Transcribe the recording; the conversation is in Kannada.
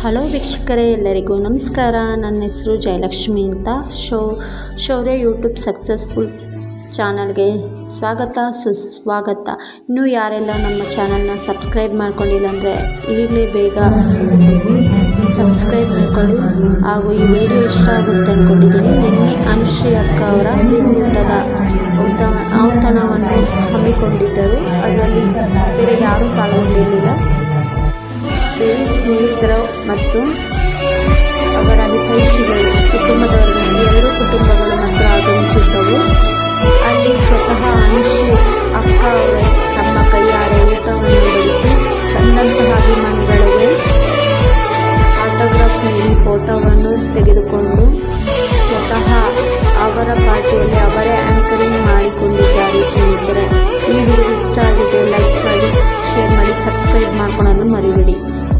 ಹಲೋ ವೀಕ್ಷಕರೇ, ಎಲ್ಲರಿಗೂ ನಮಸ್ಕಾರ. ನನ್ನ ಹೆಸರು ಜಯಲಕ್ಷ್ಮಿ ಅಂತ. ಶೌರ್ಯ ಯೂಟ್ಯೂಬ್ ಸಕ್ಸಸ್ಫುಲ್ ಚಾನಲ್ಗೆ ಸ್ವಾಗತ ಸುಸ್ವಾಗತ. ಇನ್ನೂ ಯಾರೆಲ್ಲ ನಮ್ಮ ಚಾನಲ್ನ ಸಬ್ಸ್ಕ್ರೈಬ್ ಮಾಡ್ಕೊಂಡಿಲ್ಲ ಅಂದರೆ ಈಗಲೇ ಬೇಗ ಸಬ್ಸ್ಕ್ರೈಬ್ ಮಾಡ್ಕೊಳ್ಳಿ. ಹಾಗೂ ಈ ವಿಡಿಯೋ ಇಷ್ಟ ಆಗುತ್ತೆ ಅಂದ್ಕೊಂಡಿದ್ದೀನಿ. ನಿನ್ನೆ ಅನುಶ್ರೀ ಅಕ್ಕ ಅವರ ಬೀಗರೂಟದ ಔತಣವನ್ನು ಹಮ್ಮಿಕೊಂಡಿದ್ದರು. ಅದರಲ್ಲಿ ಬೇರೆ ಯಾರೂ ಪಾಲ್ಗೊಂಡಿರಲಿಲ್ಲ. ಬೇರೆ ಸ್ನೇಹಿತರು ಮತ್ತು ಅವರ ಹಿತೈಷಿಗಳು ಕುಟುಂಬದವರು ಎರಡೂ ಕುಟುಂಬಗಳು ಮಾತ್ರ ಆಗಮಿಸಿದ್ದವು. ಅಲ್ಲಿ ಸ್ವತಃ ಅನುಶ್ರೀ ಅಕ್ಕ ಅವರೇ ತಮ್ಮ ಕೈಯಾರೆ ಊಟವನ್ನು ಒದಗಿಸಿ ಬಂದಂತಹ ಅಭಿಮಾನಿಗಳಿಗೆ ಆಟೋಗ್ರಾಫ್ ನೀಡಿ ಫೋಟೋವನ್ನು ತೆಗೆದುಕೊಂಡರು.